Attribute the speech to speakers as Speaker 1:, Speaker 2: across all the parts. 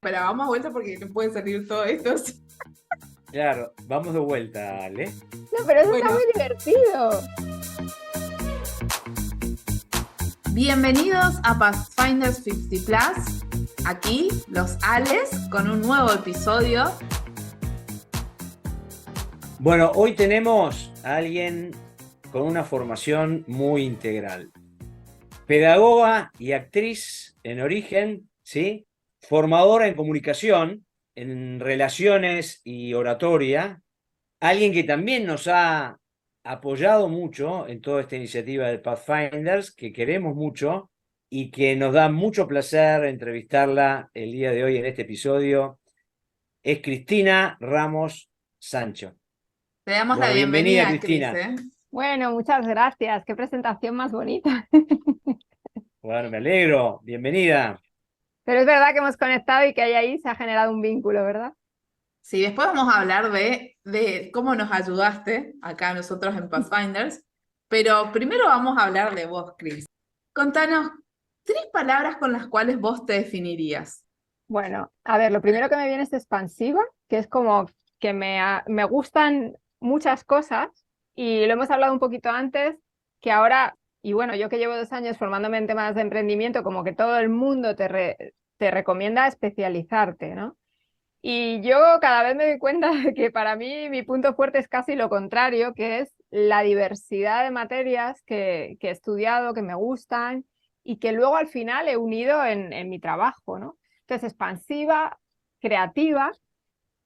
Speaker 1: Pero vamos a vuelta porque no puede salir todo esto.
Speaker 2: Claro, vamos de vuelta, Ale.
Speaker 3: No, pero eso está
Speaker 1: Bueno,
Speaker 3: muy divertido.
Speaker 1: bienvenidos a Pathfinders 50 Plus. Aquí, los Ales, con un nuevo episodio.
Speaker 2: Bueno, hoy tenemos a alguien con una formación muy integral. Pedagoga y actriz en origen, ¿sí? Formadora en comunicación, en relaciones y oratoria. Alguien que también nos ha apoyado mucho en toda esta iniciativa de Pathfinders, que queremos mucho y que nos da mucho placer entrevistarla el día de hoy en este episodio. Es Cristina Ramos Sancho.
Speaker 1: Te damos la
Speaker 2: Bueno, bienvenida,
Speaker 1: bienvenida, Cris,
Speaker 2: Cristina.
Speaker 3: Bueno, muchas gracias. Qué presentación más bonita.
Speaker 2: Bueno, me alegro. Bienvenida.
Speaker 3: Pero es verdad que hemos conectado y que ahí se ha generado un vínculo, ¿verdad?
Speaker 1: Sí, después vamos a hablar de cómo nos ayudaste acá nosotros en Pathfinders. Pero primero vamos a hablar de vos, Cris. Contanos 3 palabras con las cuales vos te definirías.
Speaker 3: Bueno, a ver, lo primero que me viene es expansiva, que es como que me gustan muchas cosas y lo hemos hablado un poquito antes, que ahora, y bueno, yo que llevo 2 años formándome en temas de emprendimiento, como que todo el mundo te recomienda especializarte, ¿no? Y yo cada vez me doy cuenta de que para mí mi punto fuerte es casi lo contrario, que es la diversidad de materias que he estudiado, que me gustan y que luego al final he unido en mi trabajo, ¿no? Entonces, expansiva, creativa.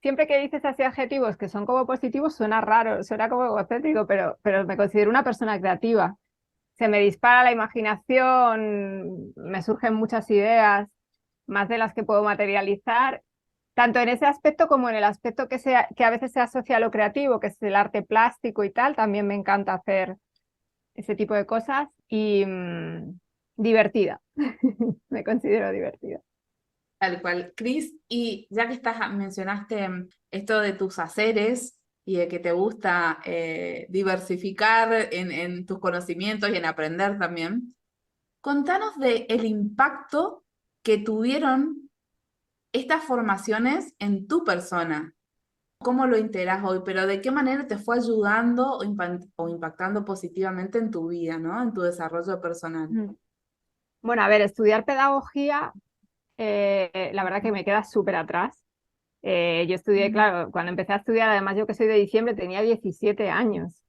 Speaker 3: Siempre que dices así adjetivos que son como positivos, suena raro, suena como egocéntrico, pero me considero una persona creativa. Se me dispara la imaginación, me surgen muchas ideas, más de las que puedo materializar, tanto en ese aspecto como en el aspecto que a veces se asocia a lo creativo, que es el arte plástico y tal. También me encanta hacer ese tipo de cosas y divertida. Me considero divertida.
Speaker 1: Tal cual, Cris, y ya que mencionaste esto de tus haceres y de que te gusta diversificar en tus conocimientos y en aprender también, contanos de el impacto que tuvieron estas formaciones en tu persona. ¿Cómo lo integras hoy? Pero ¿de qué manera te fue ayudando o impactando positivamente en tu vida, ¿no? En tu desarrollo personal.
Speaker 3: Mm. Bueno, a ver, estudiar pedagogía, la verdad que me queda súper atrás. Yo estudié, claro, cuando empecé a estudiar, además yo que soy de diciembre, tenía 17 años.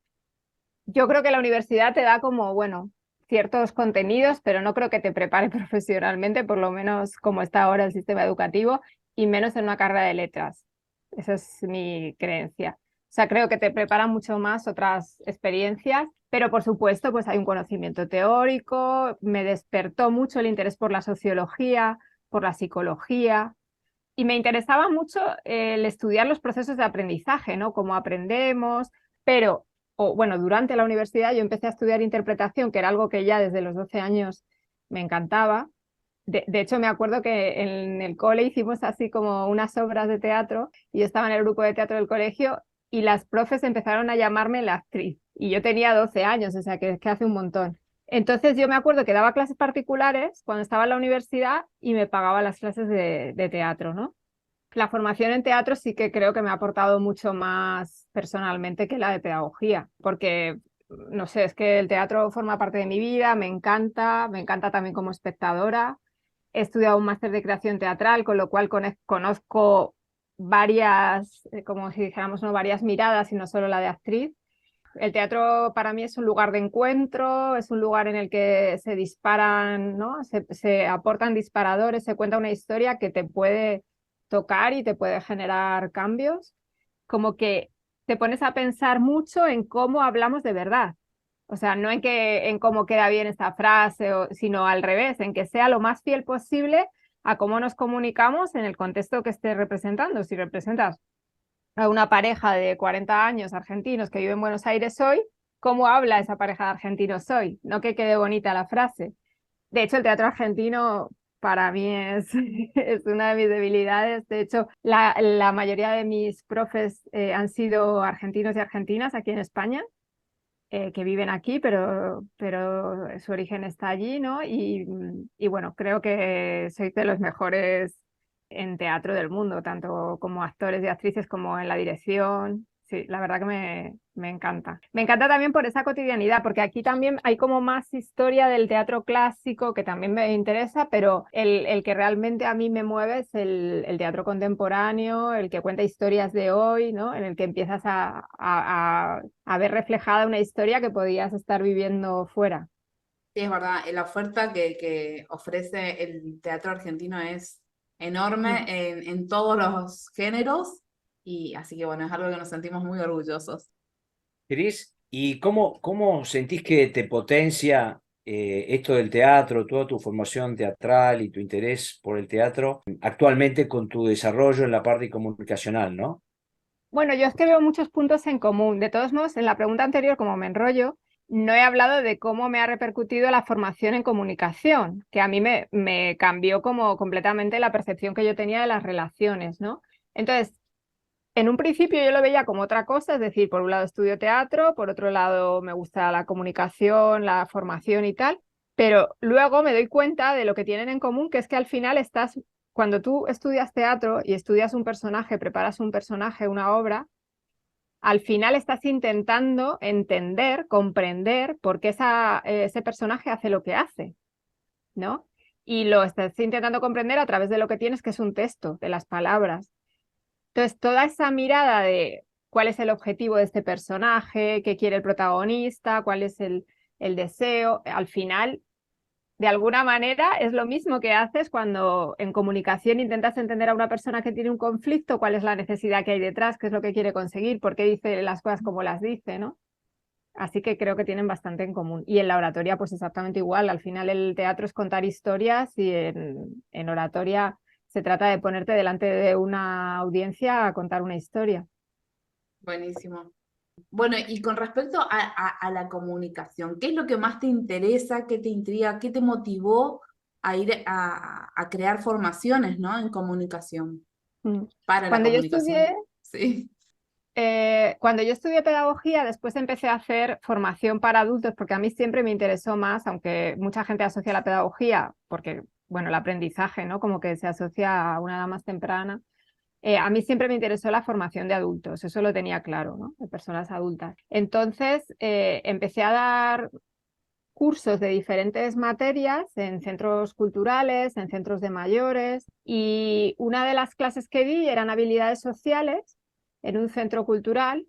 Speaker 3: Yo creo que la universidad te da como, bueno, ciertos contenidos, pero no creo que te prepare profesionalmente, por lo menos como está ahora el sistema educativo, y menos en una carrera de letras. Esa es mi creencia. O sea, creo que te prepara mucho más otras experiencias, pero por supuesto, pues hay un conocimiento teórico, me despertó mucho el interés por la sociología, por la psicología, y me interesaba mucho el estudiar los procesos de aprendizaje, ¿no? Cómo aprendemos, pero, o bueno, durante la universidad yo empecé a estudiar interpretación, que era algo que ya desde los 12 años me encantaba. De hecho, me acuerdo que en el cole hicimos así como unas obras de teatro y yo estaba en el grupo de teatro del colegio y las profes empezaron a llamarme la actriz. Y yo tenía 12 años, o sea, que hace un montón. Entonces yo me acuerdo que daba clases particulares cuando estaba en la universidad y me pagaba las clases de teatro, ¿no? La formación en teatro sí que creo que me ha aportado mucho más personalmente que la de pedagogía, porque, no sé, es que el teatro forma parte de mi vida, me encanta también como espectadora. He estudiado un máster de creación teatral, con lo cual conozco varias, como si dijéramos, no varias miradas y no solo la de actriz. El teatro para mí es un lugar de encuentro, es un lugar en el que se disparan, ¿no? Se aportan disparadores, se cuenta una historia que te puede tocar y te puede generar cambios. Como que te pones a pensar mucho en cómo hablamos de verdad. O sea, no en cómo queda bien esta frase, sino al revés, en que sea lo más fiel posible a cómo nos comunicamos en el contexto que esté representando. Si representas a una pareja de 40 años argentinos que vive en Buenos Aires hoy, ¿cómo habla esa pareja de argentinos hoy? No que quede bonita la frase. De hecho, el teatro argentino para mí es, es una de mis debilidades. De hecho, la mayoría de mis profes han sido argentinos y argentinas aquí en España, que viven aquí, pero su origen está allí, ¿no? Y bueno, creo que soy de los mejores en teatro del mundo, tanto como actores y actrices como en la dirección. Sí, la verdad que me encanta. Me encanta también por esa cotidianidad, porque aquí también hay como más historia del teatro clásico que también me interesa, pero el que realmente a mí me mueve es el teatro contemporáneo, el que cuenta historias de hoy, ¿no? En el que empiezas a ver reflejada una historia que podías estar viviendo fuera.
Speaker 1: Sí, es verdad, la oferta que ofrece el teatro argentino es enorme
Speaker 3: Mm.
Speaker 1: en todos los géneros y así que bueno, es algo que nos sentimos muy orgullosos.
Speaker 2: Cris, ¿y cómo sentís que te potencia esto del teatro, toda tu formación teatral y tu interés por el teatro actualmente con tu desarrollo en la parte comunicacional, ¿no?
Speaker 3: Bueno, yo es que veo muchos puntos en común. De todos modos, en la pregunta anterior, como me enrollo, no he hablado de cómo me ha repercutido la formación en comunicación, que a mí me cambió como completamente la percepción que yo tenía de las relaciones, ¿no? Entonces, en un principio yo lo veía como otra cosa, es decir, por un lado estudio teatro, por otro lado me gusta la comunicación, la formación y tal, pero luego me doy cuenta de lo que tienen en común, que es que al final estás, cuando tú estudias teatro y estudias un personaje, preparas un personaje, una obra, al final estás intentando entender, comprender por qué ese personaje hace lo que hace, ¿no? Y lo estás intentando comprender a través de lo que tienes, que es un texto, de las palabras. Entonces, toda esa mirada de cuál es el objetivo de este personaje, qué quiere el protagonista, cuál es el deseo, al final, de alguna manera, es lo mismo que haces cuando en comunicación intentas entender a una persona que tiene un conflicto, cuál es la necesidad que hay detrás, qué es lo que quiere conseguir, por qué dice las cosas como las dice, ¿no? Así que creo que tienen bastante en común. Y en la oratoria, pues exactamente igual. Al final el teatro es contar historias y en oratoria se trata de ponerte delante de una audiencia a contar una historia.
Speaker 1: Buenísimo. Bueno, y con respecto a la comunicación, ¿qué es lo que más te interesa, qué te intriga, qué te motivó a ir a crear formaciones, ¿no? En comunicación,
Speaker 3: Mm.
Speaker 1: para la
Speaker 3: Cuando yo estudié,
Speaker 1: comunicación? Sí.
Speaker 3: Cuando yo estudié pedagogía, después empecé a hacer formación para adultos, porque a mí siempre me interesó más, aunque mucha gente asocia la pedagogía, porque, bueno, el aprendizaje, ¿no? Como que se asocia a una edad más temprana. A mí siempre me interesó la formación de adultos, eso lo tenía claro, ¿no? De personas adultas. Entonces, empecé a dar cursos de diferentes materias en centros culturales, en centros de mayores, y una de las clases que di eran habilidades sociales en un centro cultural,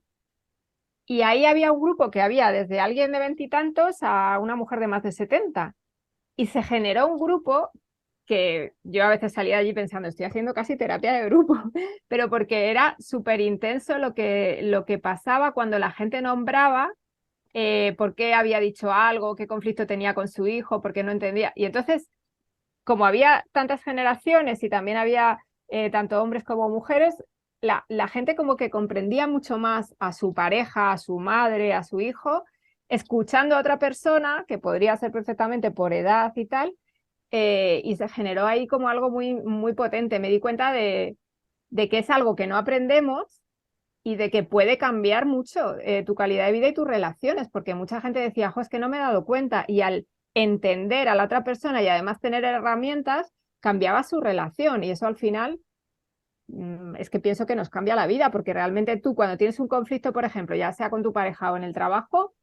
Speaker 3: y ahí había un grupo que había desde alguien de veintitantos a una mujer de más de 70, y se generó un grupo que yo a veces salía de allí pensando, estoy haciendo casi terapia de grupo, pero porque era súper intenso lo que pasaba cuando la gente nombraba por qué había dicho algo, qué conflicto tenía con su hijo, por qué no entendía. Y entonces, como había tantas generaciones y también había tanto hombres como mujeres, la gente como que comprendía mucho más a su pareja, a su madre, a su hijo, escuchando a otra persona, que podría ser perfectamente por edad y tal, y se generó ahí como algo muy, muy potente. Me di cuenta de que es algo que no aprendemos y de que puede cambiar mucho tu calidad de vida y tus relaciones, porque mucha gente decía, jo, es que no me he dado cuenta, y al entender a la otra persona y además tener herramientas, cambiaba su relación, y eso al final es que pienso que nos cambia la vida, porque realmente tú cuando tienes un conflicto, por ejemplo, ya sea con tu pareja o en el trabajo,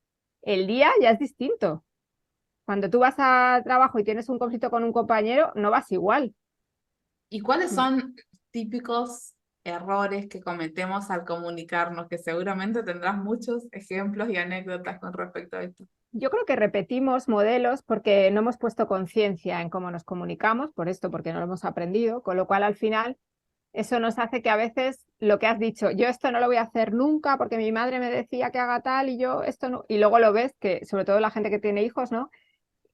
Speaker 3: el día ya es distinto. Cuando tú vas al trabajo y tienes un conflicto con un compañero, no vas igual.
Speaker 1: ¿Y cuáles
Speaker 3: Mm.
Speaker 1: son típicos errores que cometemos al comunicarnos? Que seguramente tendrás muchos ejemplos y anécdotas con respecto a esto.
Speaker 3: Yo creo que repetimos modelos porque no hemos puesto conciencia en cómo nos comunicamos, por esto, porque no lo hemos aprendido, con lo cual al final eso nos hace que a veces lo que has dicho, yo esto no lo voy a hacer nunca porque mi madre me decía que haga tal y yo esto no, y luego lo ves que sobre todo la gente que tiene hijos, ¿no?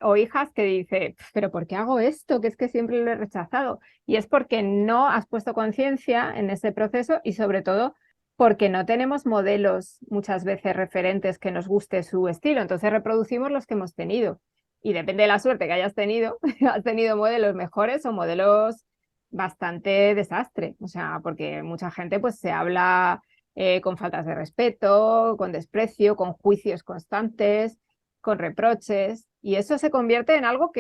Speaker 3: O hijas que dice, pero ¿por qué hago esto? Que es que siempre lo he rechazado. Y es porque no has puesto conciencia en ese proceso y sobre todo porque no tenemos modelos muchas veces referentes que nos guste su estilo. Entonces reproducimos los que hemos tenido. Y depende de la suerte que hayas tenido, has tenido modelos mejores o modelos bastante desastre. O sea, porque mucha gente pues se habla con faltas de respeto, con desprecio, con juicios constantes, con reproches, y eso se convierte en algo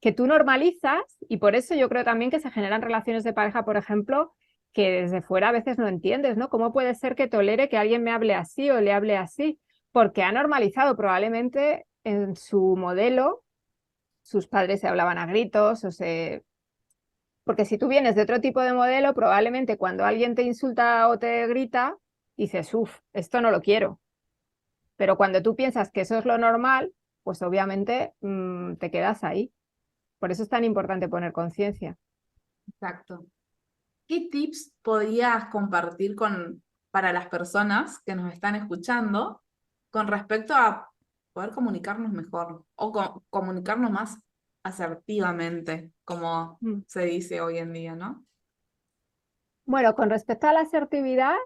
Speaker 3: que tú normalizas, y por eso yo creo también que se generan relaciones de pareja, por ejemplo, que desde fuera a veces no entiendes, ¿no? ¿Cómo puede ser que tolere que alguien me hable así o le hable así? Porque ha normalizado probablemente en su modelo, sus padres se hablaban a gritos, porque si tú vienes de otro tipo de modelo, probablemente cuando alguien te insulta o te grita, dices, uff, esto no lo quiero. Pero cuando tú piensas que eso es lo normal, pues obviamente te quedas ahí. Por eso es tan importante poner conciencia.
Speaker 1: Exacto. ¿Qué tips podrías compartir para las personas que nos están escuchando con respecto a poder comunicarnos mejor o comunicarnos más asertivamente, como
Speaker 3: Mm.
Speaker 1: se dice hoy en día, ¿no?
Speaker 3: Bueno, con respecto a la asertividad,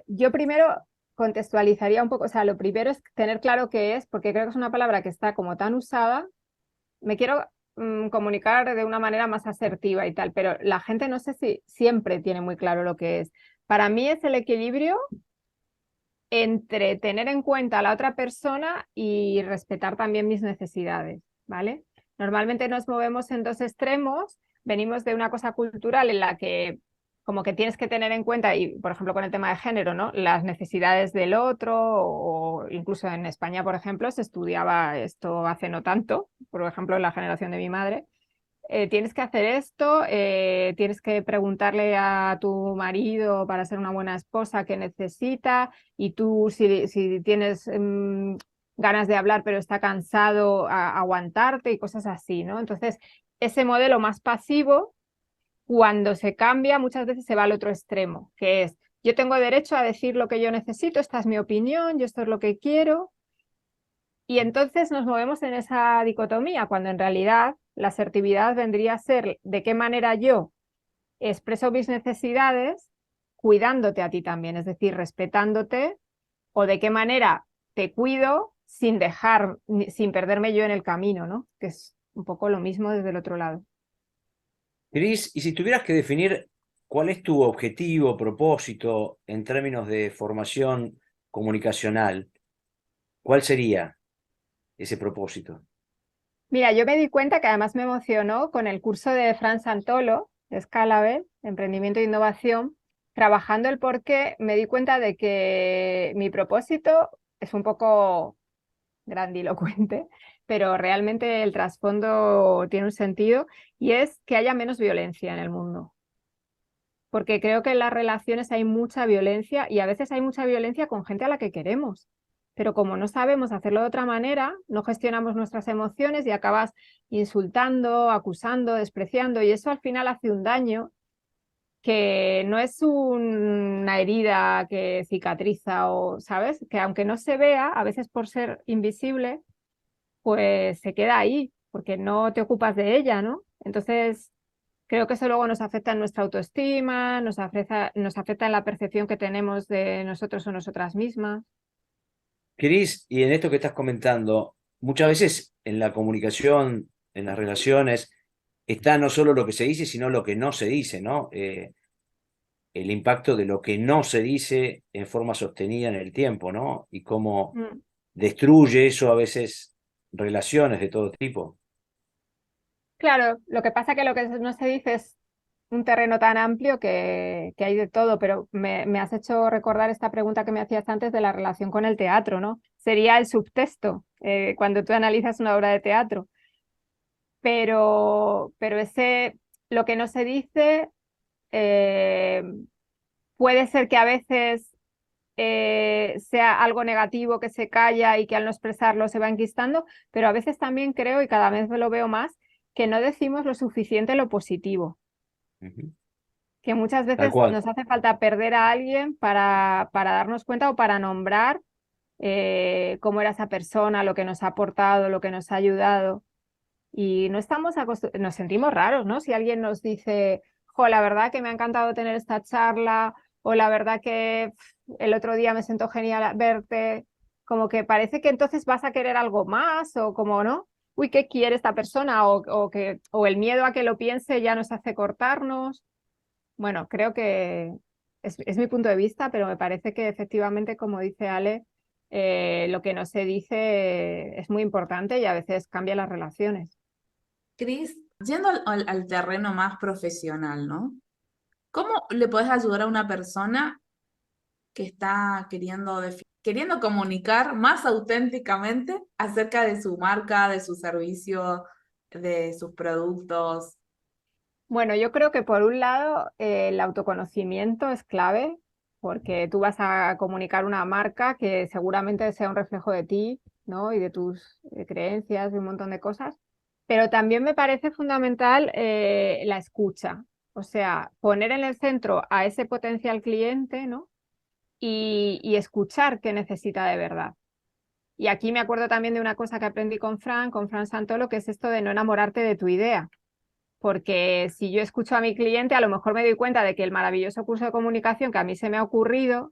Speaker 3: yo primero contextualizaría un poco, o sea, lo primero es tener claro qué es, porque creo que es una palabra que está como tan usada. Me quiero comunicar de una manera más asertiva y tal, pero la gente no sé si siempre tiene muy claro lo que es. Para mí es el equilibrio entre tener en cuenta a la otra persona y respetar también mis necesidades, ¿vale? Normalmente nos movemos en dos extremos, venimos de una cosa cultural en la que como que tienes que tener en cuenta, y por ejemplo con el tema de género, ¿no? Las necesidades del otro, o incluso en España, por ejemplo, se estudiaba esto hace no tanto, por ejemplo en la generación de mi madre, tienes que hacer esto, tienes que preguntarle a tu marido para ser una buena esposa qué necesita, y tú si tienes ganas de hablar pero está cansado, aguantarte y cosas así, ¿no? Entonces, ese modelo más pasivo, cuando se cambia, muchas veces se va al otro extremo, que es, yo tengo derecho a decir lo que yo necesito, esta es mi opinión, yo esto es lo que quiero, y entonces nos movemos en esa dicotomía, cuando en realidad la asertividad vendría a ser de qué manera yo expreso mis necesidades cuidándote a ti también, es decir, respetándote, o de qué manera te cuido sin sin perderme yo en el camino, ¿no? Que es un poco lo mismo desde el otro lado.
Speaker 2: Cris, y si tuvieras que definir cuál es tu objetivo, propósito en términos de formación comunicacional, ¿cuál sería ese propósito?
Speaker 3: Mira, yo me di cuenta que además me emocionó con el curso de Fran Santolo, de Scalabel, Emprendimiento e Innovación, trabajando el por qué, me di cuenta de que mi propósito es un poco grandilocuente, pero realmente el trasfondo tiene un sentido, y es que haya menos violencia en el mundo. Porque creo que en las relaciones hay mucha violencia, y a veces hay mucha violencia con gente a la que queremos. Pero como no sabemos hacerlo de otra manera, no gestionamos nuestras emociones y acabas insultando, acusando, despreciando, y eso al final hace un daño que no es una herida que cicatriza, o, ¿sabes? Que aunque no se vea, a veces por ser invisible, pues se queda ahí, porque no te ocupas de ella, ¿no? Entonces, creo que eso luego nos afecta en nuestra autoestima, nos afecta en la percepción que tenemos de nosotros o nosotras mismas.
Speaker 2: Cris, y en esto que estás comentando, muchas veces en la comunicación, en las relaciones, está no solo lo que se dice, sino lo que no se dice, ¿no? El impacto de lo que no se dice en forma sostenida en el tiempo, ¿no? Y cómo
Speaker 3: Mm.
Speaker 2: destruye eso a veces relaciones de todo tipo.
Speaker 3: Claro, lo que pasa que lo que no se dice es un terreno tan amplio que hay de todo, pero me has hecho recordar esta pregunta que me hacías antes de la relación con el teatro, ¿no? Sería el subtexto, cuando tú analizas una obra de teatro, pero lo que no se dice, eh, puede ser que a veces sea algo negativo que se calla y que al no expresarlo se va enquistando, pero a veces también creo, y cada vez lo veo más, que no decimos lo suficiente lo positivo,
Speaker 2: Ujú.
Speaker 3: que muchas
Speaker 2: Tal
Speaker 3: veces
Speaker 2: cual.
Speaker 3: nos hace falta perder a alguien para darnos cuenta, o para nombrar cómo era esa persona, lo que nos ha aportado, lo que nos ha ayudado. Y no nos sentimos raros, ¿no? Si alguien nos dice, jo, la verdad que me ha encantado tener esta charla, o la verdad que el otro día me sentó genial verte, como que parece que entonces vas a querer algo más, o como, ¿no? Uy, ¿qué quiere esta persona? O el miedo a que lo piense ya nos hace cortarnos. Bueno, creo que es mi punto de vista, pero me parece que efectivamente, como dice Ale, lo que no se dice es muy importante y a veces cambia las relaciones.
Speaker 1: Cris, yendo al terreno más profesional, ¿no? ¿Cómo le podés ayudar a una persona que está queriendo comunicar más auténticamente acerca de su marca, de su servicio, de sus productos?
Speaker 3: Bueno, yo creo que por un lado el autoconocimiento es clave porque tú vas a comunicar una marca que seguramente sea un reflejo de ti, ¿no? Y de tus creencias y un montón de cosas. Pero también me parece fundamental la escucha, o sea, poner en el centro a ese potencial cliente, ¿no? Y escuchar qué necesita de verdad. Y aquí me acuerdo también de una cosa que aprendí con Fran Santolo, que es esto de no enamorarte de tu idea. Porque si yo escucho a mi cliente, a lo mejor me doy cuenta de que el maravilloso curso de comunicación que a mí se me ha ocurrido,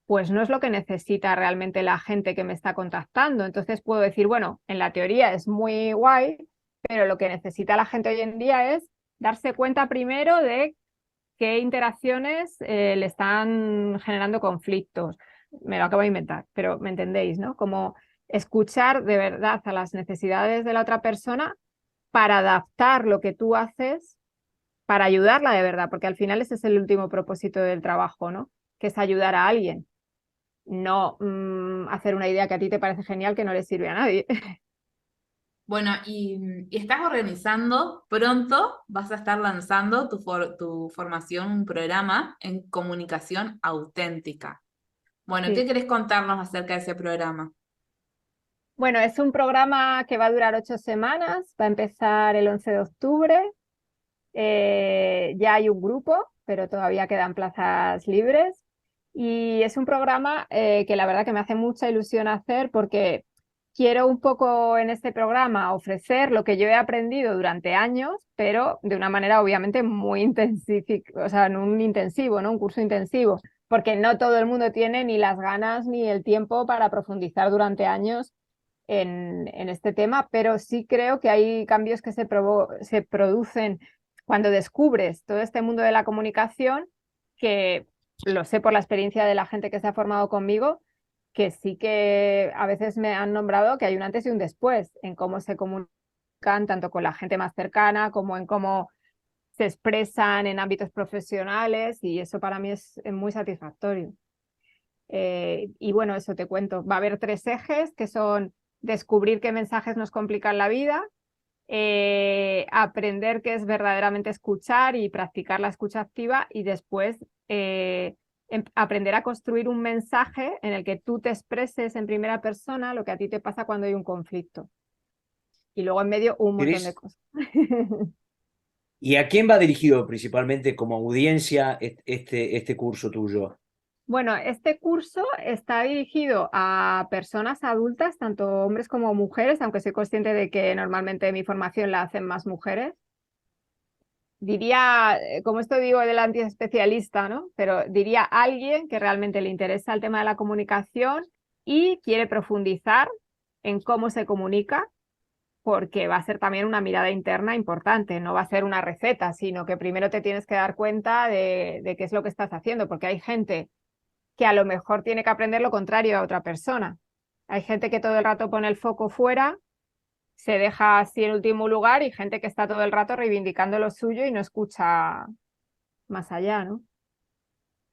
Speaker 3: pues no es lo que necesita realmente la gente que me está contactando. Entonces puedo decir, bueno, en la teoría es muy guay, pero lo que necesita la gente hoy en día es darse cuenta primero de qué interacciones le están generando conflictos. Me lo acabo de inventar, pero me entendéis, ¿no? Como escuchar de verdad a las necesidades de la otra persona para adaptar lo que tú haces, para ayudarla de verdad, porque al final ese es el último propósito del trabajo, ¿no? Que es ayudar a alguien, no hacer una idea que a ti te parece genial que no le sirve a nadie.
Speaker 1: Bueno, y estás organizando, pronto vas a estar lanzando tu formación, un programa en comunicación auténtica. Bueno, ¿qué
Speaker 3: Sí.
Speaker 1: querés contarnos acerca de ese programa?
Speaker 3: Bueno, es un programa que va a durar 8 semanas, va a empezar el 11 de octubre. Ya hay un grupo, pero todavía quedan plazas libres. Y es un programa que la verdad que me hace mucha ilusión hacer porque quiero un poco en este programa ofrecer lo que yo he aprendido durante años, pero de una manera obviamente muy intensiva, o sea, en un intensivo, ¿no? Un curso intensivo, porque no todo el mundo tiene ni las ganas ni el tiempo para profundizar durante años en este tema, pero sí creo que hay cambios que se producen cuando descubres todo este mundo de la comunicación, que lo sé por la experiencia de la gente que se ha formado conmigo, que sí que a veces me han nombrado que hay un antes y un después en cómo se comunican tanto con la gente más cercana como en cómo se expresan en ámbitos profesionales y eso para mí es muy satisfactorio. Y bueno, eso te cuento. Va a haber 3 ejes que son descubrir qué mensajes nos complican la vida, aprender qué es verdaderamente escuchar y practicar la escucha activa y después aprender a construir un mensaje en el que tú te expreses en primera persona lo que a ti te pasa cuando hay un conflicto. Y luego en medio un montón de
Speaker 2: Cris,
Speaker 3: cosas.
Speaker 2: ¿y a quién va dirigido principalmente como audiencia este curso tuyo?
Speaker 3: Bueno, este curso está dirigido a personas adultas, tanto hombres como mujeres, aunque soy consciente de que normalmente mi formación la hacen más mujeres. Diría, como esto digo del antiespecialista, ¿no? Pero diría alguien que realmente le interesa el tema de la comunicación y quiere profundizar en cómo se comunica, porque va a ser también una mirada interna importante, no va a ser una receta, sino que primero te tienes que dar cuenta de qué es lo que estás haciendo, porque hay gente que a lo mejor tiene que aprender lo contrario a otra persona. Hay gente que todo el rato pone el foco fuera, se deja así en último lugar y gente que está todo el rato reivindicando lo suyo y no escucha más allá, ¿no?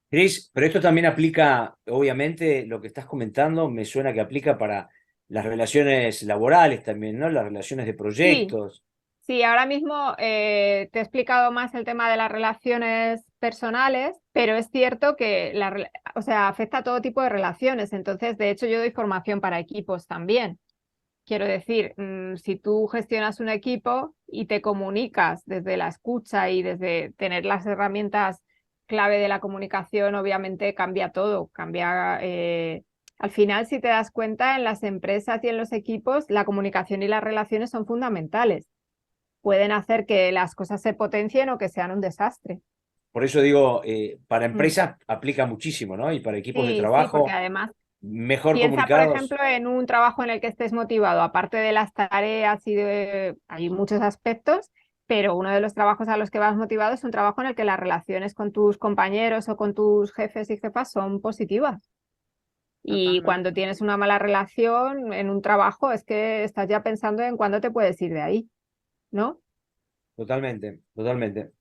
Speaker 2: Cris, pero esto también aplica, obviamente, lo que estás comentando, me suena que aplica para las relaciones laborales también, ¿no? Las relaciones de
Speaker 3: Sí,
Speaker 2: proyectos.
Speaker 3: sí, ahora mismo te he explicado más el tema de las relaciones personales, pero es cierto que o sea, afecta a todo tipo de relaciones. Entonces, de hecho, yo doy formación para equipos también. Quiero decir, si tú gestionas un equipo y te comunicas desde la escucha y desde tener las herramientas clave de la comunicación, obviamente cambia todo, cambia... Al final, si te das cuenta, en las empresas y en los equipos, la comunicación y las relaciones son fundamentales. Pueden hacer que las cosas se potencien o que sean un desastre.
Speaker 2: Por eso digo, para
Speaker 3: Mm.
Speaker 2: empresas aplica muchísimo, ¿no? Y para equipos de
Speaker 3: Sí, sí, porque
Speaker 2: trabajo,
Speaker 3: además
Speaker 2: mejor
Speaker 3: piensa, por
Speaker 2: comunicados.
Speaker 3: ejemplo, en un trabajo en el que estés motivado, aparte de las tareas y de... Hay muchos aspectos, pero uno de los trabajos a los que vas motivado es un trabajo en el que las relaciones con tus compañeros o con tus jefes y jefas son positivas. Y cuando
Speaker 1: Totalmente.
Speaker 3: tienes una mala relación en un trabajo es que estás ya pensando en cuándo te puedes ir de ahí. ¿no?
Speaker 2: Totalmente, totalmente.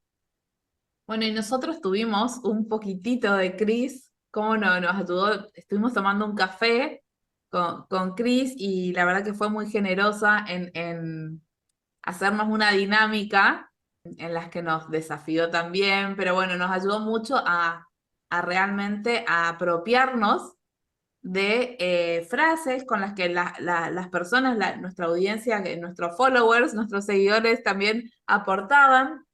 Speaker 1: Bueno, y nosotros tuvimos un poquitito de Cris, cómo no, nos ayudó, estuvimos tomando un café con Cris y la verdad que fue muy generosa en hacernos una dinámica en las que nos desafió también, pero bueno, nos ayudó mucho a realmente a apropiarnos de frases con las que las personas, nuestra audiencia, nuestros followers, nuestros seguidores también aportaban.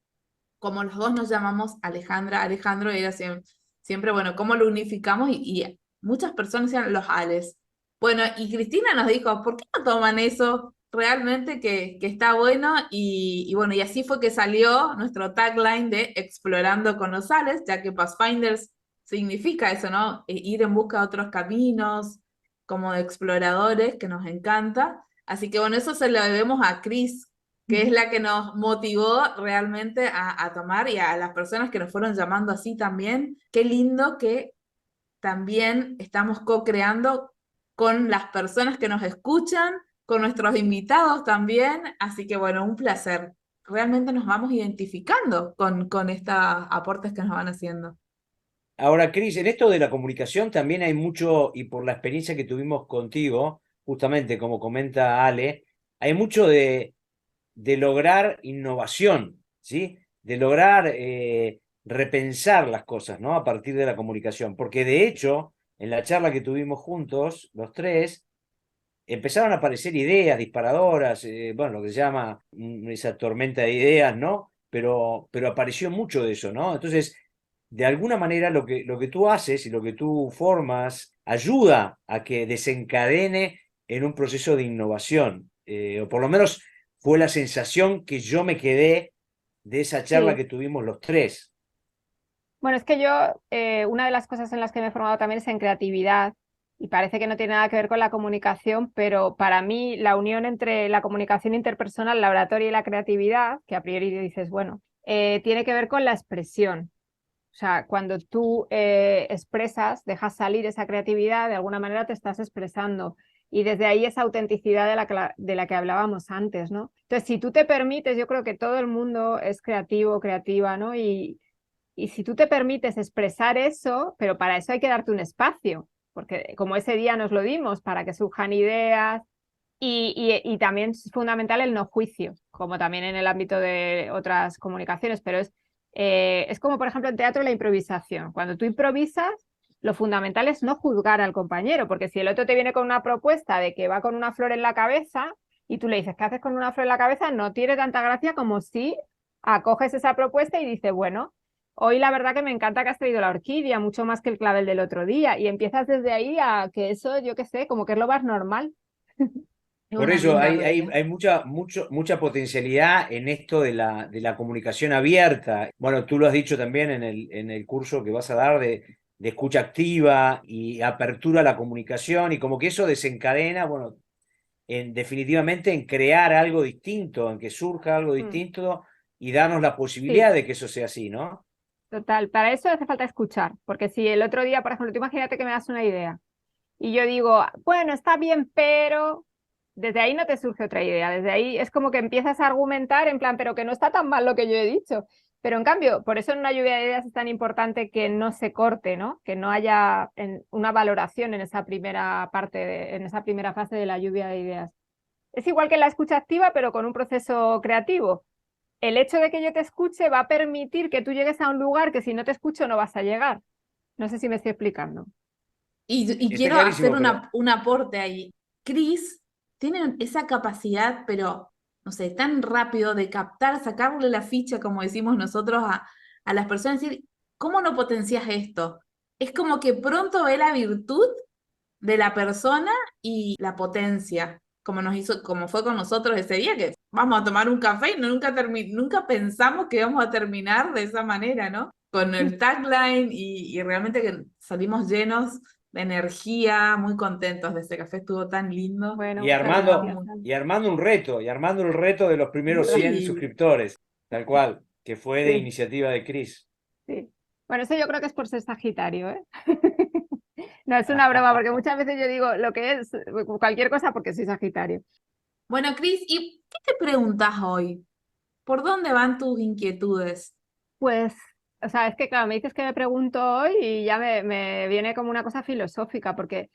Speaker 1: Como los dos nos llamamos Alejandra, Alejandro, era siempre, bueno, ¿cómo lo unificamos? Y muchas personas decían los Ales. Bueno, y Cristina nos dijo, ¿por qué no toman eso realmente que está bueno? Y bueno, y así fue que salió nuestro tagline de Explorando con los Ales, ya que Pathfinders significa eso, ¿no? Ir en busca de otros caminos, como de exploradores, que nos encanta. Así que bueno, eso se lo debemos a Cris, que es la que nos motivó realmente a tomar y a las personas que nos fueron llamando así también. Qué lindo que también estamos co-creando con las personas que nos escuchan, con nuestros invitados también. Así que bueno, un placer. Realmente nos vamos identificando con estos aportes que nos van haciendo.
Speaker 2: Ahora, Cris, en esto de la comunicación también hay mucho, y por la experiencia que tuvimos contigo, justamente como comenta Ale, hay mucho de lograr innovación, ¿sí? De lograr repensar las cosas, ¿no? A partir de la comunicación. Porque de hecho, en la charla que tuvimos juntos, los tres, empezaron a aparecer ideas disparadoras, bueno, lo que se llama esa tormenta de ideas, ¿no? Pero apareció mucho de eso, ¿no? Entonces, de alguna manera lo que tú haces y lo que tú formas ayuda a que desencadene en un proceso de innovación, o por lo menos fue la sensación que yo me quedé de esa charla
Speaker 3: Sí.
Speaker 2: que tuvimos los tres.
Speaker 3: Bueno, es que yo, una de las cosas en las que me he formado también es en creatividad y parece que no tiene nada que ver con la comunicación, pero para mí la unión entre la comunicación interpersonal, la oratoria y la creatividad, que a priori dices, bueno, tiene que ver con la expresión. O sea, cuando tú expresas, dejas salir esa creatividad, de alguna manera te estás expresando. Y desde ahí esa autenticidad de la que hablábamos antes, ¿no? Entonces, si tú te permites, yo creo que todo el mundo es creativo, creativa, ¿no? Y si tú te permites expresar eso, pero para eso hay que darte un espacio, porque como ese día nos lo dimos, para que surjan ideas, y también es fundamental el no juicio, como también en el ámbito de otras comunicaciones, pero es como, por ejemplo, en teatro la improvisación. Cuando tú improvisas, lo fundamental es no juzgar al compañero, porque si el otro te viene con una propuesta de que va con una flor en la cabeza y tú le dices, ¿qué haces con una flor en la cabeza? No tiene tanta gracia como si acoges esa propuesta y dices, bueno, hoy la verdad que me encanta que has traído la orquídea, mucho más que el clavel del otro día, y empiezas desde ahí a que eso, yo qué sé, como que es lo más normal.
Speaker 1: Es
Speaker 2: Por
Speaker 1: una
Speaker 2: eso
Speaker 1: linda
Speaker 2: hay
Speaker 1: regla.
Speaker 2: mucha potencialidad en esto de la comunicación abierta. Bueno, tú lo has dicho también en el curso que vas a dar de escucha activa y apertura a la comunicación, y como que eso desencadena, bueno, definitivamente en crear algo distinto, en que surja algo
Speaker 3: Mm.
Speaker 2: distinto y darnos la
Speaker 3: Sí,
Speaker 2: posibilidad de que eso sea así, ¿no?
Speaker 3: total. Para eso hace falta escuchar, porque si el otro día, por ejemplo, tú imagínate que me das una idea y yo digo, bueno, está bien, pero desde ahí no te surge otra idea, desde ahí es como que empiezas a argumentar en plan, pero que no está tan mal lo que yo he dicho. Pero en cambio, por eso en una lluvia de ideas es tan importante que no se corte, ¿no? Que no haya una valoración en esa primera parte, en esa primera fase de la lluvia de ideas. Es igual que la escucha activa, pero con un proceso creativo. El hecho de que yo te escuche va a permitir que tú llegues a un lugar que si no te escucho no vas a llegar. No sé si me estoy explicando.
Speaker 1: Y
Speaker 2: Está
Speaker 1: quiero hacer
Speaker 2: clarísimo, pero
Speaker 1: un aporte ahí. Chris tiene esa capacidad, pero no sé, tan rápido de captar, sacarle la ficha, como decimos nosotros, a las personas, decir, ¿cómo no potencias esto? Es como que pronto ve la virtud de la persona y la potencia, como nos hizo, como fue con nosotros ese día, que vamos a tomar un café y nunca pensamos que íbamos a terminar de esa manera, ¿no? Con el tagline y realmente que salimos llenos de energía, muy contentos de ese café, estuvo tan lindo.
Speaker 3: Bueno,
Speaker 2: y
Speaker 3: muchas
Speaker 1: La pasamos
Speaker 3: gracias,
Speaker 2: armando,
Speaker 1: muy.
Speaker 3: Ana.
Speaker 2: y armando un reto, y armando el reto de los primeros 100
Speaker 1: Sí.
Speaker 2: suscriptores, tal cual, que fue de
Speaker 3: Sí,
Speaker 2: iniciativa de Chris.
Speaker 3: sí. Bueno, eso yo creo que es por ser Sagitario, ¿eh? No, es una broma, porque muchas veces yo digo lo que es cualquier cosa porque soy Sagitario.
Speaker 1: Bueno, Cris, ¿y qué te preguntas hoy? ¿Por dónde van tus inquietudes?
Speaker 3: Pues, o sea, es que claro, me dices que me pregunto hoy y ya me viene como una cosa filosófica, porque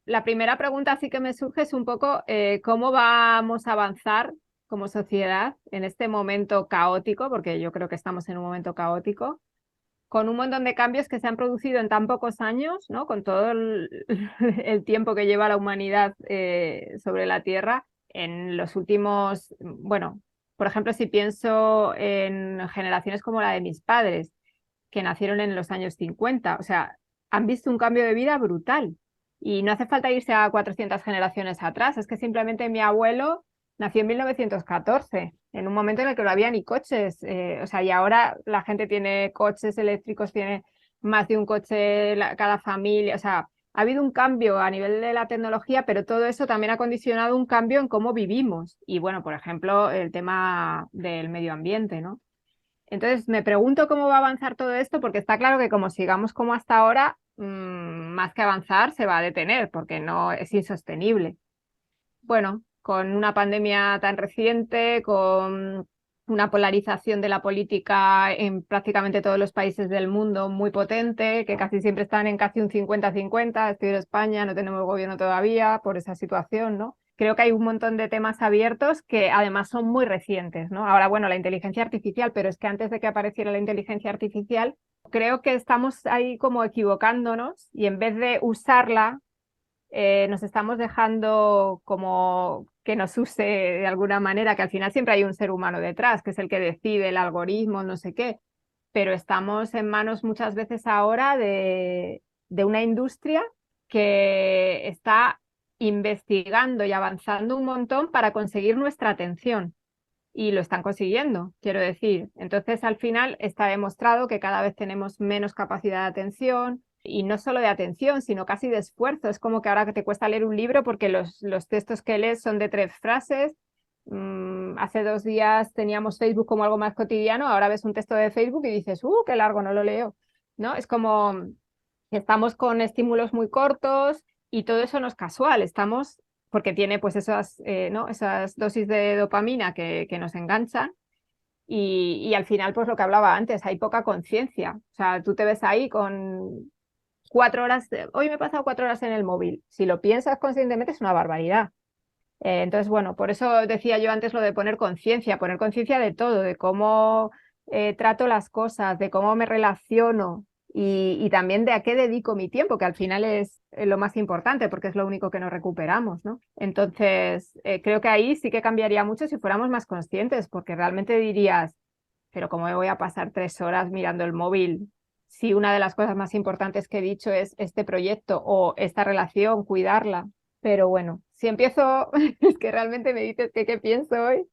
Speaker 3: la primera pregunta sí que me surge es un poco cómo vamos a avanzar como sociedad en este momento caótico, porque yo creo que estamos en un momento caótico, con un montón de cambios que se han producido en tan pocos años, ¿no? Con todo el tiempo que lleva la humanidad sobre la Tierra en los últimos, bueno, por ejemplo, si pienso en generaciones como la de mis padres, que nacieron en los años 50, o sea, han visto un cambio de vida brutal. Y no hace falta irse a 400 generaciones atrás, es que simplemente mi abuelo nació en 1914, en un momento en el que no había ni coches, o sea, y ahora la gente tiene coches eléctricos, tiene más de un coche cada familia, o sea, ha habido un cambio a nivel de la tecnología, pero todo eso también ha condicionado un cambio en cómo vivimos. Y bueno, por ejemplo, el tema del medio ambiente, ¿no? Entonces me pregunto cómo va a avanzar todo esto, porque está claro que como sigamos como hasta ahora, más que avanzar, se va a detener, porque no es insostenible. Bueno, con una pandemia tan reciente, con una polarización de la política en prácticamente todos los países del mundo muy potente, que casi siempre están en casi un 50-50. Estoy en España, no tenemos gobierno todavía por esa situación, ¿no? Creo que hay un montón de temas abiertos que además son muy recientes, ¿no? Ahora, bueno, la inteligencia artificial, pero es que antes de que apareciera la inteligencia artificial, creo que estamos ahí como equivocándonos y en vez de usarla nos estamos dejando como que nos use de alguna manera, que al final siempre hay un ser humano detrás, que es el que decide el algoritmo, no sé qué, pero estamos en manos muchas veces ahora de una industria que está investigando y avanzando un montón para conseguir nuestra atención. Y lo están consiguiendo, quiero decir. Entonces, al final está demostrado que cada vez tenemos menos capacidad de atención, y no solo de atención, sino casi de esfuerzo. Es como que ahora que te cuesta leer un libro porque los textos que lees son de 3 frases. Hace 2 días teníamos Facebook como algo más cotidiano, ahora ves un texto de Facebook y dices, qué largo, no lo leo. ¿No? Es como que estamos con estímulos muy cortos y todo eso no es casual, estamos porque tiene pues esas, ¿no? esas dosis de dopamina que nos enganchan y al final pues lo que hablaba antes, hay poca conciencia. O sea, tú te ves ahí con 4 horas, hoy me he pasado 4 horas en el móvil. Si lo piensas conscientemente es una barbaridad. Entonces, bueno, por eso decía yo antes lo de poner conciencia de todo, de cómo trato las cosas, de cómo me relaciono y también de a qué dedico mi tiempo, que al final es lo más importante porque es lo único que nos recuperamos, ¿no? Entonces, creo que ahí sí que cambiaría mucho si fuéramos más conscientes, porque realmente dirías, pero ¿cómo me voy a pasar 3 horas mirando el móvil si una de las cosas más importantes que he dicho es este proyecto o esta relación, cuidarla? Pero bueno, si empiezo, es que realmente me dices que qué pienso hoy.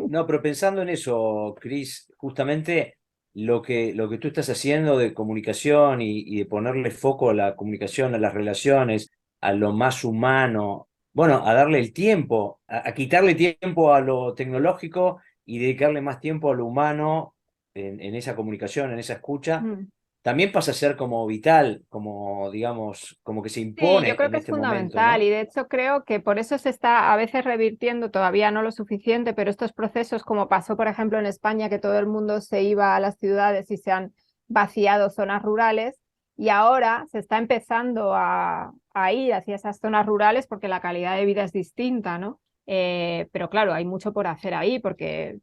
Speaker 2: No, pero pensando en eso, Cris, justamente lo que tú estás haciendo de comunicación y de ponerle foco a la comunicación, a las relaciones, a lo más humano, bueno, a darle el tiempo, a quitarle tiempo a lo tecnológico y dedicarle más tiempo a lo humano en esa comunicación, en esa escucha,
Speaker 3: Mm.
Speaker 2: también pasa a ser como vital, como, digamos, como que se
Speaker 3: Sí, yo
Speaker 2: impone
Speaker 3: creo
Speaker 2: en
Speaker 3: que es
Speaker 2: este momento,
Speaker 3: fundamental
Speaker 2: ¿no?
Speaker 3: y de hecho creo que por eso se está a veces revirtiendo, todavía no lo suficiente, pero estos procesos como pasó por ejemplo en España, que todo el mundo se iba a las ciudades y se han vaciado zonas rurales, y ahora se está empezando a ir hacia esas zonas rurales porque la calidad de vida es distinta, ¿no? Pero claro, hay mucho por hacer ahí porque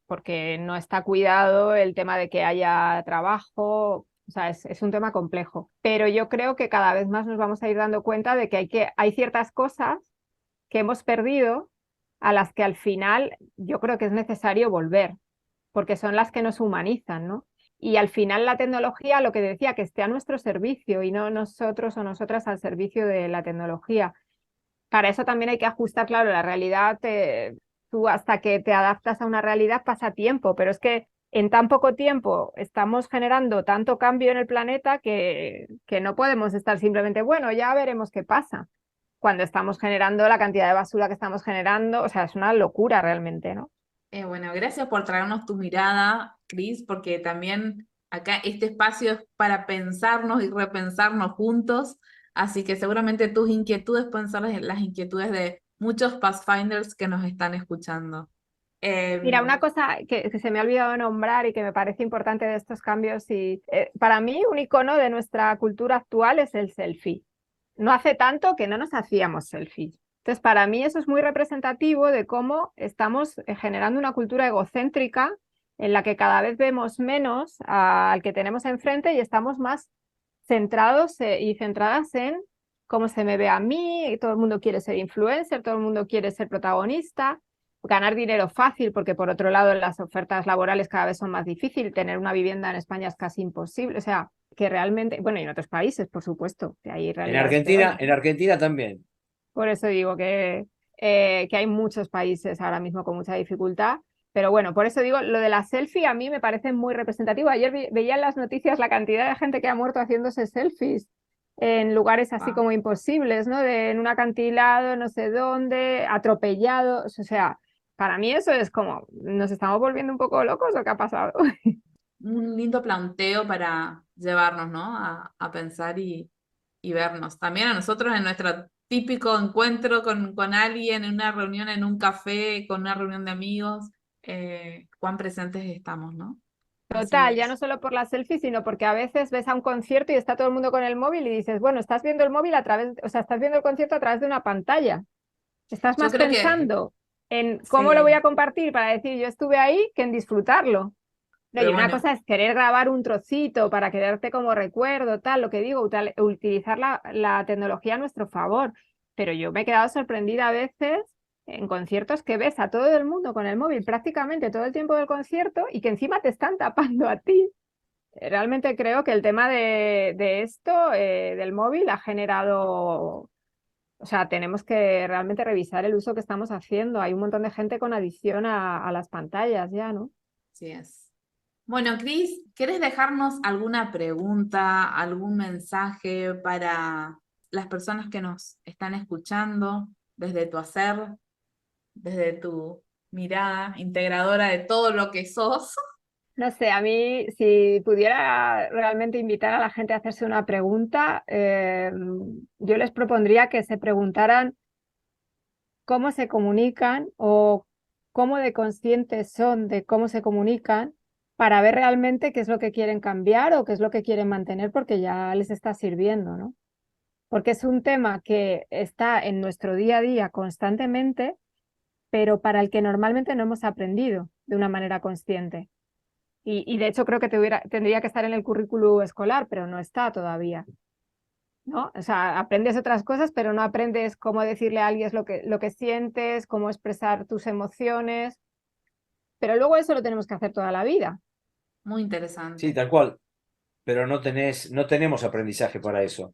Speaker 3: no está cuidado el tema de que haya trabajo. O sea, es un tema complejo, pero yo creo que cada vez más nos vamos a ir dando cuenta de que hay ciertas cosas que hemos perdido a las que al final yo creo que es necesario volver, porque son las que nos humanizan, ¿no? Y al final la tecnología, lo que decía, que esté a nuestro servicio y no nosotros o nosotras al servicio de la tecnología. Para eso también hay que ajustar, claro, la realidad, tú hasta que te adaptas a una realidad pasa tiempo, pero es que en tan poco tiempo estamos generando tanto cambio en el planeta que no podemos estar simplemente, bueno, ya veremos qué pasa, cuando estamos generando la cantidad de basura que estamos generando, o sea, es una locura realmente, ¿no?
Speaker 1: Bueno, gracias por traernos tu mirada, Cris, porque también acá este espacio es para pensarnos y repensarnos juntos, así que seguramente tus inquietudes pueden ser las inquietudes de muchos Pathfinders que nos están escuchando.
Speaker 3: Mira,
Speaker 1: Em,
Speaker 3: una cosa que se me ha olvidado nombrar y que me parece importante de estos cambios, y para mí un icono de nuestra cultura actual es el selfie. No hace tanto que no nos hacíamos selfies. Entonces, para mí eso es muy representativo de cómo estamos generando una cultura egocéntrica en la que cada vez vemos menos al que tenemos enfrente y estamos más centrados y centradas en cómo se me ve a mí, todo el mundo quiere ser influencer, todo el mundo quiere ser protagonista, ganar dinero fácil, porque por otro lado las ofertas laborales cada vez son más difíciles, tener una vivienda en España es casi imposible, o sea, que realmente, bueno, y en otros países, por supuesto, que hay realidades peores.
Speaker 2: En Argentina también.
Speaker 3: Por eso digo que hay muchos países ahora mismo con mucha dificultad. Pero bueno, por eso digo, lo de la selfie a mí me parece muy representativo. Ayer veía en las noticias la cantidad de gente que ha muerto haciéndose selfies en lugares así
Speaker 1: wow.
Speaker 3: como imposibles, ¿no? En un acantilado, no sé dónde, atropellados. O sea, para mí eso es como, ¿nos estamos volviendo un poco locos o qué ha pasado?
Speaker 1: Un lindo planteo para llevarnos, ¿no? A pensar y vernos. También a nosotros en nuestro típico encuentro con alguien, en una reunión, en un café, con una reunión de amigos, cuán presentes estamos, ¿no? Así
Speaker 3: Total, ya no
Speaker 1: es.
Speaker 3: solo por la selfie, sino porque a veces ves a un concierto y está todo el mundo con el móvil y dices, bueno, estás viendo el móvil a través, o sea, estás viendo el concierto a través de una pantalla. Estás
Speaker 1: Yo
Speaker 3: más
Speaker 1: creo que
Speaker 3: pensando en cómo lo voy a
Speaker 1: sí,
Speaker 3: compartir para decir yo estuve ahí que en disfrutarlo. No, y
Speaker 1: pero
Speaker 3: una
Speaker 1: bueno,
Speaker 3: cosa es querer grabar un trocito para quedarte como recuerdo, tal, lo que digo, utilizar la tecnología a nuestro favor. Pero yo me he quedado sorprendida a veces en conciertos que ves a todo el mundo con el móvil prácticamente todo el tiempo del concierto y que encima te están tapando a ti. Realmente creo que el tema de esto, del móvil, ha generado, o sea, tenemos que realmente revisar el uso que estamos haciendo. Hay un montón de gente con adicción a las pantallas ya, ¿no?
Speaker 1: así es. Bueno, Cris, ¿quieres dejarnos alguna pregunta, algún mensaje para las personas que nos están escuchando desde tu hacer, desde tu mirada integradora de todo lo que sos?
Speaker 3: No sé, a mí si pudiera realmente invitar a la gente a hacerse una pregunta, yo les propondría que se preguntaran cómo se comunican o cómo de conscientes son de cómo se comunican para ver realmente qué es lo que quieren cambiar o qué es lo que quieren mantener porque ya les está sirviendo, ¿no? Porque es un tema que está en nuestro día a día constantemente, pero para el que normalmente no hemos aprendido de una manera consciente. Y de hecho creo que tendría que estar en el currículo escolar, pero no está todavía, ¿no? O sea, aprendes otras cosas, pero no aprendes cómo decirle a alguien lo que sientes, cómo expresar tus emociones, pero luego eso lo tenemos que hacer toda la vida.
Speaker 1: Muy
Speaker 2: Sí,
Speaker 1: interesante.
Speaker 2: tal cual. Pero no tenemos aprendizaje para eso.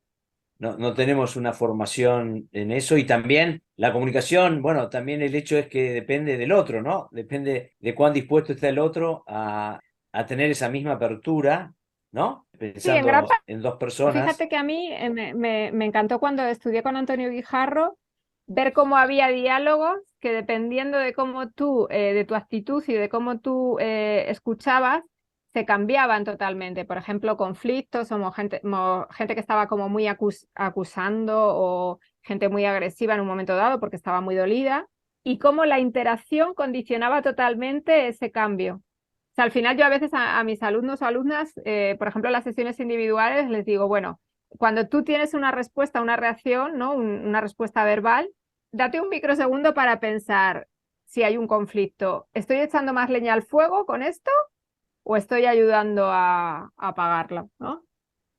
Speaker 2: No tenemos una formación en eso y también la comunicación, bueno, también el hecho es que depende del otro, ¿no? Depende de cuán dispuesto está el otro a tener esa misma apertura, ¿no?
Speaker 3: Sí, en gran
Speaker 2: Pensando en dos personas.
Speaker 3: Fíjate que a mí me encantó cuando estudié con Antonio Guijarro ver cómo había diálogos que dependiendo de cómo tú, de tu actitud y de cómo tú escuchabas, se cambiaban totalmente. Por ejemplo, conflictos, gente que estaba como muy acusando o gente muy agresiva en un momento dado porque estaba muy dolida y cómo la interacción condicionaba totalmente ese cambio. Sea, al final yo a veces a mis alumnos o alumnas, por ejemplo, en las sesiones individuales, les digo, bueno, cuando tú tienes una respuesta, una reacción, ¿no? Una respuesta verbal, date un microsegundo para pensar si hay un conflicto. ¿Estoy echando más leña al fuego con esto o estoy ayudando a apagarlo, ¿no?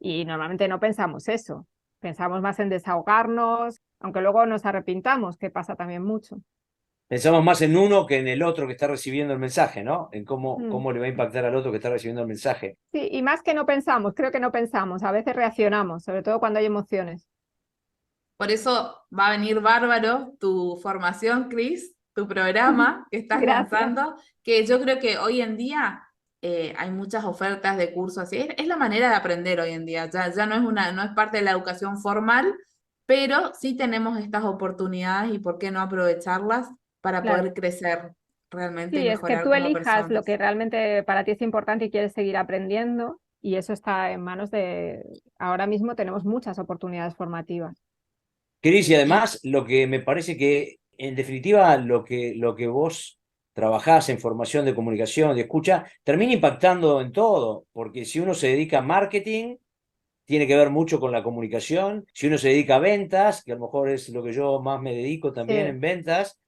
Speaker 3: Y normalmente no pensamos eso. Pensamos más en desahogarnos, aunque luego nos arrepintamos, que pasa también mucho.
Speaker 2: Pensamos más en uno que en el otro que está recibiendo el mensaje, ¿no? En
Speaker 3: Mm.
Speaker 2: cómo le va a impactar al otro que está recibiendo el mensaje.
Speaker 3: Sí, y más que no pensamos, creo que no pensamos, a veces reaccionamos, sobre todo cuando hay emociones.
Speaker 1: Por eso va a venir bárbaro tu formación, Cris, tu programa que estás
Speaker 3: Gracias.
Speaker 1: lanzando, que yo creo que hoy en día hay muchas ofertas de cursos así. Es la manera de aprender hoy en día. Ya no es no es parte de la educación formal, pero sí tenemos estas oportunidades y por qué no aprovecharlas para
Speaker 3: Claro.
Speaker 1: poder crecer realmente y
Speaker 3: Sí, es que
Speaker 1: mejorar
Speaker 3: tú
Speaker 1: como
Speaker 3: elijas lo
Speaker 1: personas.
Speaker 3: que realmente para ti es importante y quieres seguir aprendiendo, y eso está en manos de... Ahora mismo tenemos muchas oportunidades formativas.
Speaker 2: Cris, y
Speaker 1: Y
Speaker 2: además, lo que me parece que, en definitiva, lo que vos trabajás en formación de comunicación, de escucha, termina impactando en todo, porque si uno se dedica a marketing, tiene que ver mucho con la comunicación. Si uno se dedica a ventas, que a lo mejor es lo que yo más me dedico también
Speaker 3: Sí,
Speaker 2: en ventas,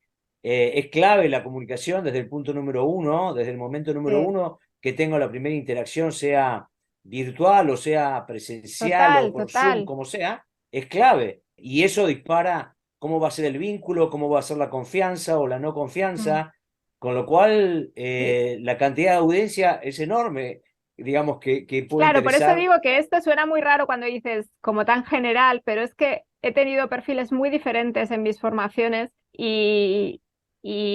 Speaker 2: es clave la comunicación desde el punto número uno, desde el momento número
Speaker 3: sí,
Speaker 2: uno que tengo la primera interacción, sea virtual o sea presencial o
Speaker 3: total,
Speaker 2: por Zoom,
Speaker 3: total.
Speaker 2: como sea, es clave. Y eso dispara cómo va a ser el vínculo, cómo va a ser la confianza o la no
Speaker 1: Mm.
Speaker 2: confianza, con lo cual
Speaker 3: Sí.
Speaker 2: la cantidad de audiencia es enorme, digamos, que puede
Speaker 3: Claro, por eso
Speaker 2: interesar.
Speaker 3: digo que esto suena muy raro cuando dices como tan general, pero es que he tenido perfiles muy diferentes en mis formaciones y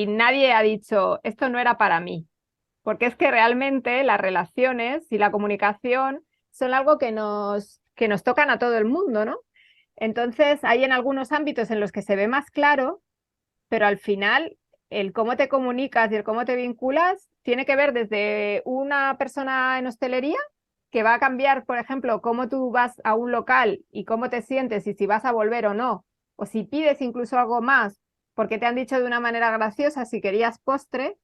Speaker 3: nadie ha dicho, esto no era para mí, porque es que realmente las relaciones y la comunicación son algo que nos tocan a todo el mundo, ¿no? Entonces, hay en algunos ámbitos en los que se ve más claro, pero al final el cómo te comunicas y el cómo te vinculas tiene que ver desde una persona en hostelería que va a cambiar, por ejemplo, cómo tú vas a un local y cómo te sientes y si vas a volver o no, o si pides incluso algo más porque te han dicho de una manera graciosa si querías postre.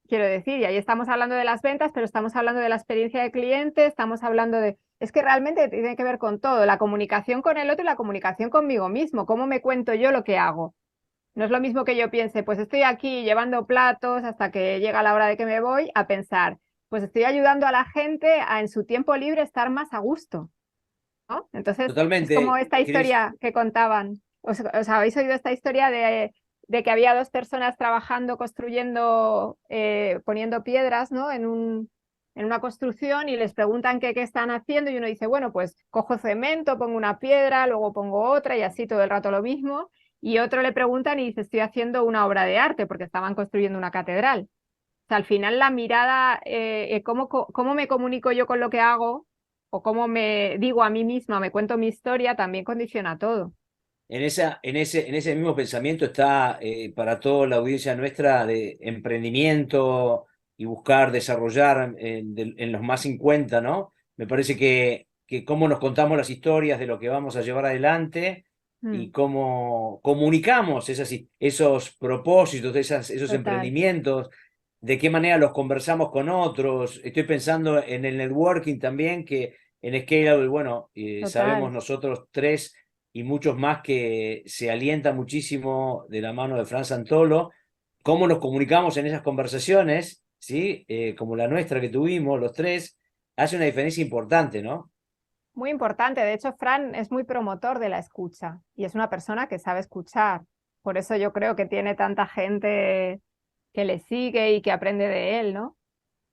Speaker 3: Quiero decir, y ahí estamos hablando de las ventas, pero estamos hablando de la experiencia de cliente, estamos hablando de... Es que realmente tiene que ver con todo, la comunicación con el otro y la comunicación conmigo mismo, cómo me cuento yo lo que hago. No es lo mismo que yo piense, pues estoy aquí llevando platos hasta que llega la hora de que me voy, a pensar, pues estoy ayudando a la gente a en su tiempo libre estar más a gusto, ¿no? Entonces, es como
Speaker 2: Totalmente,
Speaker 3: esta
Speaker 2: Cris.
Speaker 3: historia que contaban. ¿Os habéis oído esta historia de que había dos personas trabajando, construyendo, poniendo piedras, ¿no? En una construcción y les preguntan qué están haciendo y uno dice, bueno, pues cojo cemento, pongo una piedra, luego pongo otra y así todo el rato lo mismo. Y otro le preguntan y dice, estoy haciendo una obra de arte porque estaban construyendo una catedral. O sea, al final la mirada, cómo me comunico yo con lo que hago o cómo me digo a mí misma, me cuento mi historia, también condiciona todo.
Speaker 2: En ese mismo pensamiento está para toda la audiencia nuestra de emprendimiento y buscar desarrollar en los más 50, ¿no? Me parece que cómo nos contamos las historias de lo que vamos a llevar adelante
Speaker 3: Mm,
Speaker 2: y cómo comunicamos esos propósitos, esos
Speaker 3: total,
Speaker 2: emprendimientos, de qué manera los conversamos con otros. Estoy pensando en el networking también, que en Scalable, bueno, sabemos
Speaker 3: total.
Speaker 2: nosotros tres y muchos más que se alienta muchísimo de la mano de Fran Santolo, cómo nos comunicamos en esas conversaciones, ¿sí? Como la nuestra que tuvimos los tres, hace una diferencia importante, ¿no?
Speaker 3: Muy importante. De hecho, Fran es muy promotor de la escucha y es una persona que sabe escuchar. Por eso yo creo que tiene tanta gente que le sigue y que aprende de él, ¿no?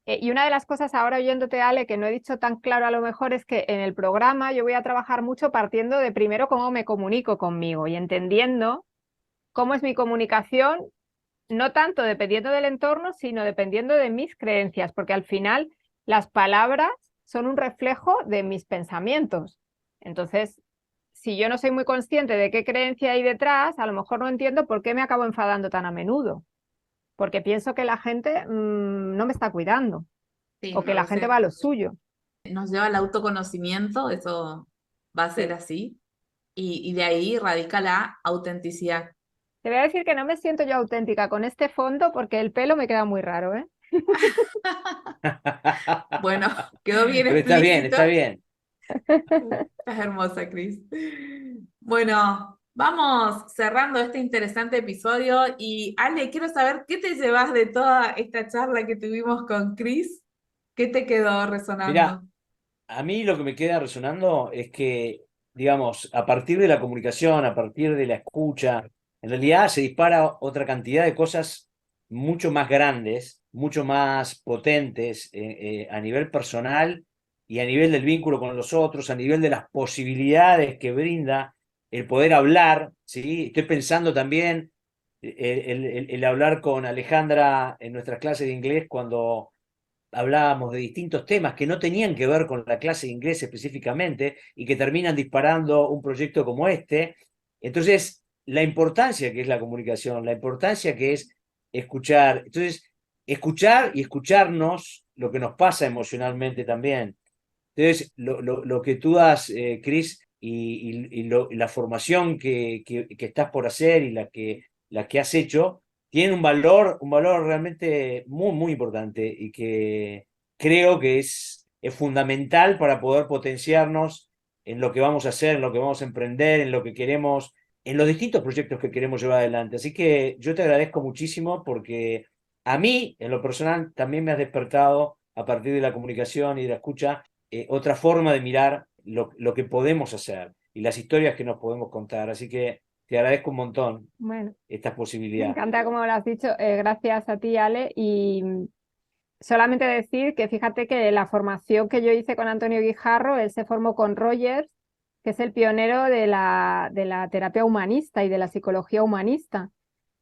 Speaker 3: Y una de las cosas ahora oyéndote, Ale, que no he dicho tan claro a lo mejor es que en el programa yo voy a trabajar mucho partiendo de primero cómo me comunico conmigo y entendiendo cómo es mi comunicación, no tanto dependiendo del entorno, sino dependiendo de mis creencias, porque al final las palabras son un reflejo de mis pensamientos. Entonces, si yo no soy muy consciente de qué creencia hay detrás, a lo mejor no entiendo por qué me acabo enfadando tan a menudo, porque pienso que la gente no me está cuidando
Speaker 1: Sí,
Speaker 3: o que
Speaker 1: a
Speaker 3: la gente
Speaker 1: veces
Speaker 3: va a lo suyo.
Speaker 1: nos lleva al autoconocimiento, eso va a ser
Speaker 3: Sí.
Speaker 1: así, y de ahí radica la autenticidad.
Speaker 3: Te voy a decir que no me siento yo auténtica con este fondo porque el pelo me queda muy raro, ¿eh?
Speaker 1: Bueno, quedó bien
Speaker 2: Pero está bien,
Speaker 1: explícito.
Speaker 2: está bien.
Speaker 1: Estás hermosa, Cris. Bueno, vamos cerrando este interesante episodio y Ale, quiero saber qué te llevas de toda esta charla que tuvimos con Cris. ¿Qué te quedó
Speaker 2: Mira,
Speaker 1: resonando?
Speaker 2: a mí lo que me queda resonando es que, digamos, a partir de la comunicación, a partir de la escucha, en realidad se dispara otra cantidad de cosas mucho más grandes, mucho más potentes a nivel personal y a nivel del vínculo con los otros, a nivel de las posibilidades que brinda el poder hablar, ¿sí? Estoy pensando también el hablar con Alejandra en nuestras clases de inglés cuando hablábamos de distintos temas que no tenían que ver con la clase de inglés específicamente y que terminan disparando un proyecto como este. Entonces, la importancia que es la comunicación, la importancia que es escuchar. Entonces, escuchar y escucharnos lo que nos pasa emocionalmente también. Entonces, lo que tú das, Chris, y la formación que estás por hacer y la que has hecho, tienen un valor realmente muy, muy importante y que creo que es fundamental para poder potenciarnos en lo que vamos a hacer, en lo que vamos a emprender, en lo que queremos, en los distintos proyectos que queremos llevar adelante. Así que yo te agradezco muchísimo porque a mí, en lo personal, también me has despertado a partir de la comunicación y de la escucha otra forma de mirar lo que podemos hacer y las historias que nos podemos contar. Así que te agradezco un montón
Speaker 3: Bueno,
Speaker 2: esta
Speaker 3: me
Speaker 2: posibilidad.
Speaker 3: encanta como lo has dicho. Gracias a ti, Ale. Y solamente decir que fíjate que la formación que yo hice con Antonio Guijarro, él se formó con Rogers, que es el pionero de la terapia humanista y de la psicología humanista.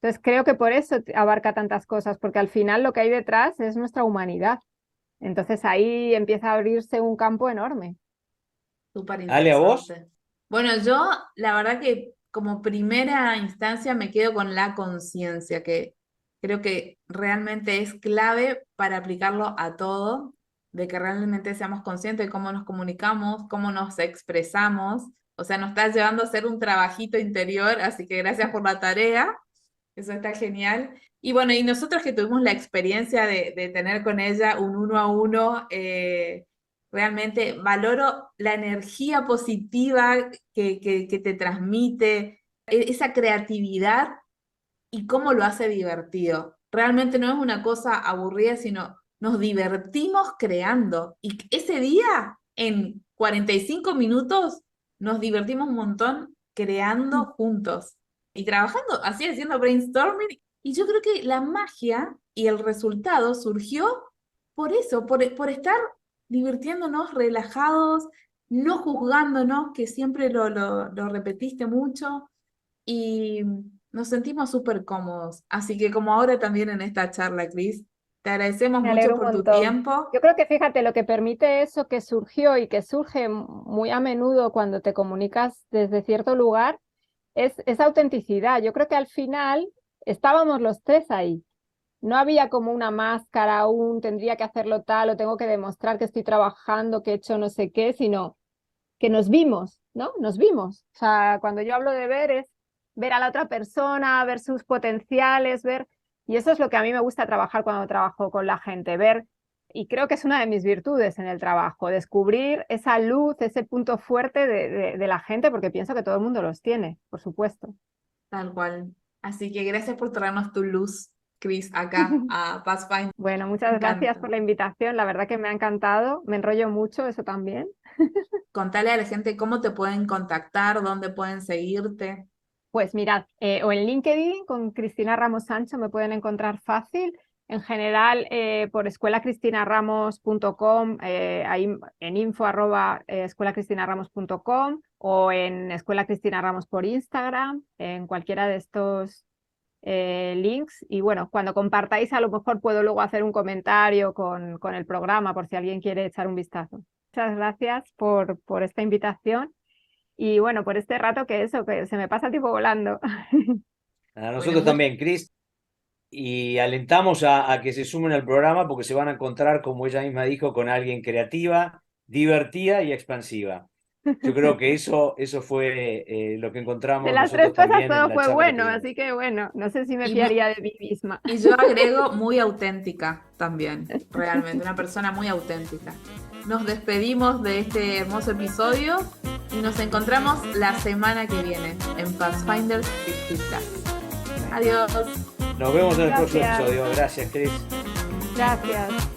Speaker 3: Entonces creo que por eso abarca tantas cosas, porque al final lo que hay detrás es nuestra humanidad. Entonces ahí empieza a abrirse un campo enorme.
Speaker 1: Súper
Speaker 2: Ale, ¿a vos?
Speaker 1: interesante. Bueno, yo la verdad que como primera instancia me quedo con la conciencia, que creo que realmente es clave para aplicarlo a todo, de que realmente seamos conscientes de cómo nos comunicamos, cómo nos expresamos. O sea, nos está llevando a hacer un trabajito interior, así que gracias por la tarea, eso está genial. Y bueno, y nosotros que tuvimos la experiencia de tener con ella un 1 a 1, realmente valoro la energía positiva que te transmite, esa creatividad y cómo lo hace divertido. Realmente no es una cosa aburrida, sino nos divertimos creando. Y ese día, en 45 minutos, nos divertimos un montón creando juntos y trabajando, así haciendo brainstorming. Y yo creo que la magia y el resultado surgió por eso, por estar divirtiéndonos, relajados, no juzgándonos, que siempre lo repetiste mucho, y nos sentimos súper cómodos. Así que como ahora también en esta charla, Cris, te agradecemos
Speaker 3: Me
Speaker 1: mucho
Speaker 3: alegro un
Speaker 1: por tu
Speaker 3: montón.
Speaker 1: tiempo.
Speaker 3: Yo creo que fíjate, lo que permite eso que surgió y que surge muy a menudo cuando te comunicas desde cierto lugar es esa autenticidad. Yo creo que al final estábamos los tres ahí. No había como una máscara, aún tendría que hacerlo tal o tengo que demostrar que estoy trabajando, que he hecho no sé qué, sino que nos vimos, ¿no? Nos vimos. O sea, cuando yo hablo de ver es ver a la otra persona, ver sus potenciales, ver... Y eso es lo que a mí me gusta trabajar cuando trabajo con la gente, ver, y creo que es una de mis virtudes en el trabajo, descubrir esa luz, ese punto fuerte de la gente, porque pienso que todo el mundo los tiene, por supuesto.
Speaker 1: Tal cual. Así que gracias por traernos tu luz, Cris, acá a Pathfinder.
Speaker 3: Bueno,
Speaker 1: Me
Speaker 3: muchas gracias
Speaker 1: encanta.
Speaker 3: por la invitación, la verdad que me ha encantado, me enrollo mucho, eso también.
Speaker 1: Contale a la gente cómo te pueden contactar, dónde pueden seguirte.
Speaker 3: Pues mirad, o en LinkedIn con Cristina Ramos Sancho me pueden encontrar fácil. En general, por escuelacristinaramos.com, ahí en info@escuelacristinaramos.com o en Escuela Cristina Ramos por Instagram, en cualquiera de estos links. Y bueno, cuando compartáis, a lo mejor puedo luego hacer un comentario con el programa por si alguien quiere echar un vistazo. Muchas gracias por esta invitación. Y bueno, por este rato que eso, que se me pasa el tiempo volando.
Speaker 2: A
Speaker 1: Bueno,
Speaker 2: nosotros también, Cris, y alentamos a que se sumen al programa porque se van a encontrar, como ella misma dijo, con alguien creativa, divertida y expansiva. Yo creo que eso fue lo que
Speaker 3: De
Speaker 2: encontramos
Speaker 3: las tres
Speaker 2: nosotros
Speaker 3: cosas
Speaker 2: también en
Speaker 3: todo
Speaker 2: la
Speaker 3: fue
Speaker 2: charla que
Speaker 3: bueno,
Speaker 2: tuvimos.
Speaker 3: así que bueno, no sé si me
Speaker 1: y,
Speaker 3: fiaría de mí misma.
Speaker 1: y yo agrego muy auténtica también, realmente, una persona muy auténtica. Nos despedimos de este hermoso episodio y nos encontramos la semana que viene en Pathfinder 50 Plus. Adiós.
Speaker 2: Nos vemos en el próximo
Speaker 3: Gracias.
Speaker 2: episodio. Gracias, Cris.
Speaker 3: Gracias.